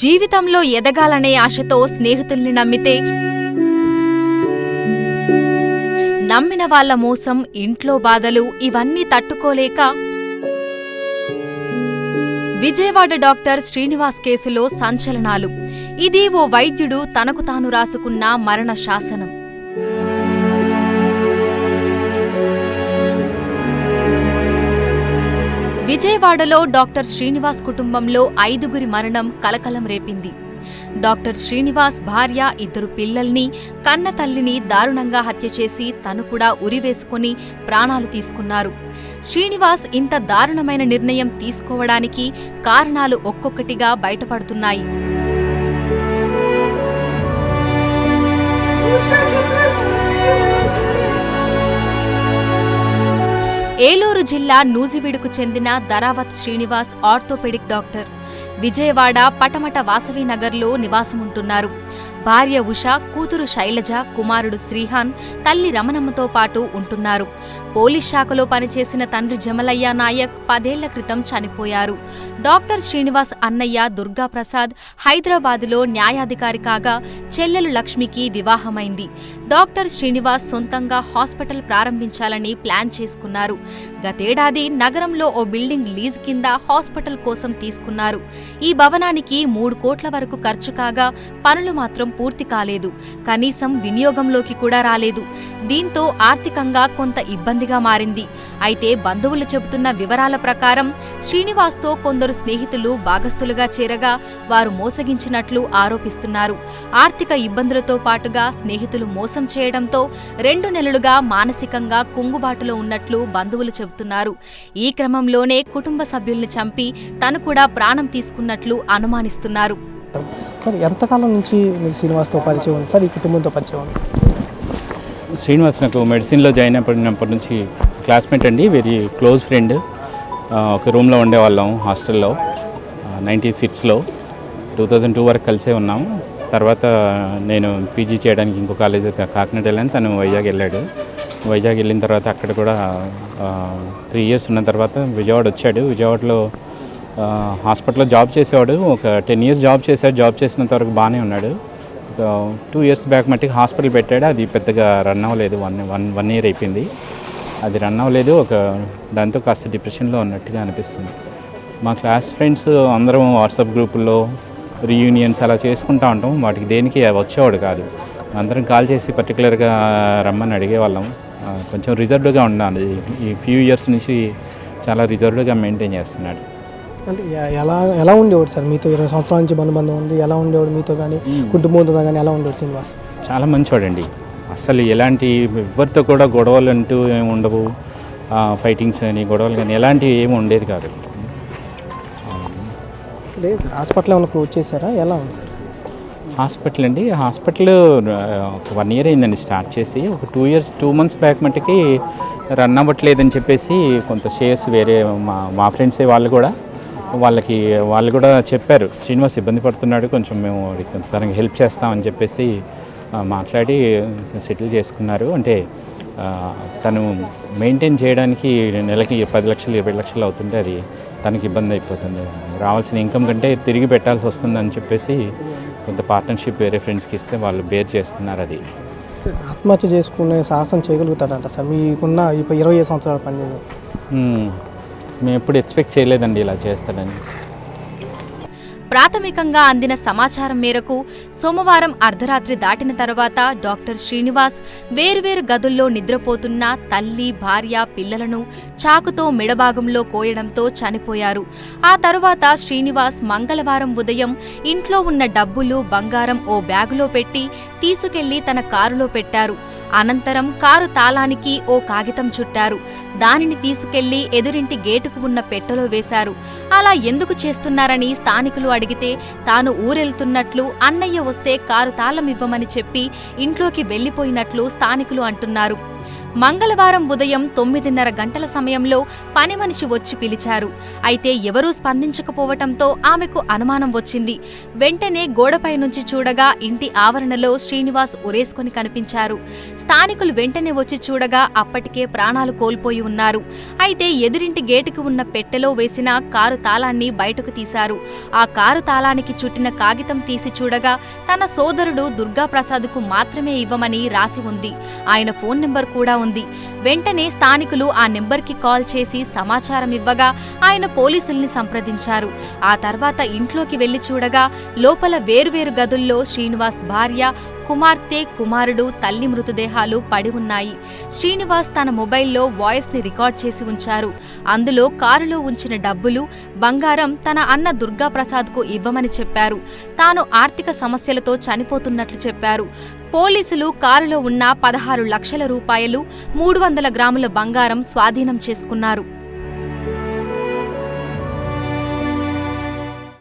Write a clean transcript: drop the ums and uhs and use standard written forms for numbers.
జీవితంలో ఎదగాలనే ఆశతో స్నేహితుల్ని నమ్మితే నమ్మిన వాళ్ల మోసం, ఇంట్లో బాధలు ఇవన్నీ తట్టుకోలేక విజయవాడ డాక్టర్ శ్రీనివాస్ కేసులో సంచలనాలు. ఇది ఓ వైద్యుడు తనకు తాను రాసుకున్న మరణ శాసనం. విజయవాడలో డాక్టర్ శ్రీనివాస్ కుటుంబంలో 5గురి మరణం కలకలం రేపింది. డాక్టర్ శ్రీనివాస్ భార్య, 2 పిల్లల్ని, కన్న తల్లిని దారుణంగా హత్య చేసి తను కూడా ఉరివేసుకుని ప్రాణాలు తీసుకున్నారు. శ్రీనివాస్ ఇంత దారుణమైన నిర్ణయం తీసుకోవడానికి కారణాలు ఒక్కొక్కటిగా బయటపడుతున్నాయి. ఏలూరు జిల్లా నూజివీడుకు చెందిన ధరావత్ శ్రీనివాస్ ఆర్థోపెడిక్ డాక్టర్. విజయవాడ పటమట వాసవినగర్లో నివాసముంటున్నారు. భార్య ఉష, కూతురు శైలజ, కుమారుడు శ్రీహాన్, తల్లి రమణమ్మతో పాటు ఉంటున్నారు. పోలీస్ శాఖలో పనిచేసిన తండ్రి జమలయ్య నాయక్ 10 ఏళ్ల క్రితం చనిపోయారు. డాక్టర్ శ్రీనివాస్ అన్నయ్య దుర్గాప్రసాద్ హైదరాబాదులో న్యాయాధికారి కాగా చెల్లెలు లక్ష్మికి వివాహమైంది. డాక్టర్ శ్రీనివాస్ సొంతంగా హాస్పిటల్ ప్రారంభించాలని ప్లాన్ చేసుకున్నారు. గతేడాది నగరంలో ఓ బిల్డింగ్ లీజ్ కింద హాస్పిటల్ కోసం తీసుకున్నారు. ఈ భవనానికి 3 కోట్ల వరకు ఖర్చు కాగా పనులు మాత్రం పూర్తి కాలేదు. కనీసం వినియోగంలోకి కూడా రాలేదు. దీంతో ఆర్థికంగా కొంత ఇబ్బందిగా మారింది. అయితే బంధువులు చెబుతున్న వివరాల ప్రకారం శ్రీనివాస్తో కొందరు స్నేహితులు భాగస్థులుగా చేరగా వారు మోసగించినట్లు ఆరోపిస్తున్నారు. ఆర్థిక ఇబ్బందులతో పాటుగా స్నేహితులు మోసం చేయడంతో 2 నెలలుగా మానసికంగా కుంగుబాటులో ఉన్నట్లు బంధువులు చెబుతున్నారు. ఈ క్రమంలోనే కుటుంబ సభ్యుల్ని చంపి తను కూడా ప్రాణం తీసుకున్నట్లు అనుమానిస్తున్నారు. సార్, ఎంతకాలం నుంచి మీకు శ్రీనివాస్తో పరిచయం ఉంది సార్? ఈ కుటుంబంతో పరిచయం ఉంది? శ్రీనివాస్ నాకు మెడిసిన్లో జాయిన్ అయినప్పటి నుంచి క్లాస్మేట్ అండి, వెరీ క్లోజ్ ఫ్రెండ్. ఒక రూమ్లో ఉండేవాళ్ళం హాస్టల్లో 96లో. 2002 వరకు కలిసే ఉన్నాము. తర్వాత నేను పీజీ చేయడానికి ఇంకో కాలేజ్ కాకినాడ వెళ్ళాను, తను వైజాగ్ వెళ్ళాడు. వైజాగ్ వెళ్ళిన తర్వాత అక్కడ కూడా 3 ఇయర్స్ ఉన్న తర్వాత విజయవాడ వచ్చాడు. విజయవాడలో హాస్పిటల్లో జాబ్ చేసేవాడు. ఒక 10 ఇయర్స్ జాబ్ చేశాడు. జాబ్ చేసినంత వరకు బాగానే ఉన్నాడు. 2 ఇయర్స్ బ్యాక్ మట్టికి హాస్పిటల్ పెట్టాడు. అది పెద్దగా రన్ అవ్వలేదు. వన్ ఇయర్ అయిపోయింది. అది రన్ అవ్వలేదు. దాంతో కాస్త డిప్రెషన్లో ఉన్నట్టుగా అనిపిస్తుంది. మా క్లాస్ ఫ్రెండ్స్ అందరం వాట్సాప్ గ్రూపుల్లో రీయూనియన్స్ అలా చేసుకుంటూ ఉంటాం. వాటికి దేనికి వచ్చేవాడు కాదు. అందరం కాల్ చేసి పర్టికులర్గా రమ్మని అడిగేవాళ్ళం. కొంచెం రిజర్వ్డ్గా ఉన్నాడు. ఈ ఫ్యూ ఇయర్స్ నుంచి చాలా రిజర్వ్డ్గా మెయింటైన్ చేస్తున్నాడు. అంటే ఎలా ఉండేవాడు సార్ మీతో? 20 సంవత్సరాల నుంచి బంధం ఉంది. ఎలా ఉండేవాడు మీతో కానీ, కుటుంబంతో కానీ ఎలా ఉండేవాడు శ్రీనివాస్? చాలా మంచివాడండి. అసలు ఎలాంటి ఎవరితో కూడా గొడవలు అంటూ ఏమి ఉండవు. ఫైటింగ్స్ అని గొడవలు కానీ ఎలాంటివి ఏమి ఉండేది కాదు. లేదు సార్, హాస్పిటల్ ఏమైనా క్లోజ్ చేశారా? ఎలా ఉంది సార్ హాస్పిటల్ అండి? హాస్పిటల్ ఒక 1 ఇయర్ అయిందండి స్టార్ట్ చేసి. ఒక 2 మంత్స్ బ్యాక్ మట్టికి రన్ అవ్వట్లేదని చెప్పేసి కొంత షేర్స్ వేరే మా ఫ్రెండ్సే వాళ్ళు కూడా చెప్పారు, శ్రీనివాస్ ఇబ్బంది పడుతున్నాడు, కొంచెం మేము తనకి హెల్ప్ చేస్తామని చెప్పేసి మాట్లాడి సెటిల్ చేసుకున్నారు. అంటే తను మెయింటైన్ చేయడానికి నెలకి 10 లక్షలు 20 లక్షలు అవుతుంటే అది తనకి ఇబ్బంది అయిపోతుంది. రావాల్సిన ఇన్కమ్ కంటే తిరిగి పెట్టాల్సి వస్తుందని చెప్పేసి కొంత పార్ట్నర్షిప్ వేరే ఫ్రెండ్స్కి ఇస్తే వాళ్ళు బేర్ చేస్తున్నారు. అది ఆత్మహత్య చేసుకునే సాహసం చేయగలుగుతాడంట సార్? మీకున్న 25 సంవత్సరాల పని మేము ఎప్పుడు ఎక్స్పెక్ట్ చేయలేదండి ఇలా చేస్తాడని. ప్రాథమికంగా అందిన సమాచారం మేరకు సోమవారం అర్ధరాత్రి దాటిన తర్వాత డాక్టర్ శ్రీనివాస్ వేరువేరు గదుల్లో నిద్రపోతున్న తల్లి, భార్య, పిల్లలను చాకుతో మెడభాగంలో కోయడంతో చనిపోయారు. ఆ తరువాత శ్రీనివాస్ మంగళవారం ఉదయం ఇంట్లో ఉన్న డబ్బులు, బంగారం ఓ బ్యాగులో పెట్టి తీసుకెళ్లి తన కారులో పెట్టారు. అనంతరం కారు తాళానికి ఓ కాగితం చుట్టారు. దానిని తీసుకెళ్లి ఎదురింటి గేటుకు ఉన్న పెట్టెలో వేశారు. అలా ఎందుకు చేస్తున్నారని స్థానికులు అడిగితే తాను ఊరెళ్తున్నట్లు, అన్నయ్య వస్తే కారు తాళం ఇవ్వమని చెప్పి ఇంట్లోకి వెళ్లిపోయినట్లు స్థానికులు అంటున్నారు. మంగళవారం ఉదయం 9:30 గంటల సమయంలో పని మనిషి వచ్చి పిలిచారు. అయితే ఎవరూ స్పందించకపోవటంతో ఆమెకు అనుమానం వచ్చింది. వెంటనే గోడపై నుంచి చూడగా ఇంటి ఆవరణలో శ్రీనివాస్ ఉరేసుకొని కనిపించారు. స్థానికులు వెంటనే వచ్చి చూడగా అప్పటికే ప్రాణాలు కోల్పోయి ఉన్నారు. అయితే ఎదురింటి గేటుకు ఉన్న పెట్టెలో వేసిన కారు తాళాన్ని బయటకు తీశారు. ఆ కారు తాళానికి చుట్టిన కాగితం తీసి చూడగా తన సోదరుడు దుర్గాప్రసాద్కు మాత్రమే ఇవ్వమని రాసి ఉంది. ఆయన ఫోన్ నెంబర్ కూడా ఉంది. వెంటనే స్థానికులు ఆ నెంబర్కి కాల్ చేసి సమాచారం ఇవ్వగా ఆయన పోలీసుల్ని సంప్రదించారు. ఆ తర్వాత ఇంట్లోకి వెళ్లి చూడగా లోపల వేరువేరు గదుల్లో శ్రీనివాస్ భార్య, కుమార్తె, కుమారుడు, తల్లి మృతదేహాలు పడి ఉన్నాయి. శ్రీనివాస్ తన మొబైల్లో వాయిస్ని రికార్డ్ చేసి ఉంచారు. అందులో కారులో ఉంచిన డబ్బులు, బంగారం తన అన్న దుర్గాప్రసాద్కు ఇవ్వమని చెప్పారు. తాను ఆర్థిక సమస్యలతో చనిపోతున్నట్లు చెప్పారు. పోలీసులు కారులో ఉన్న 16 లక్షల రూపాయలు, 300 గ్రాముల బంగారం స్వాధీనం చేసుకున్నారు.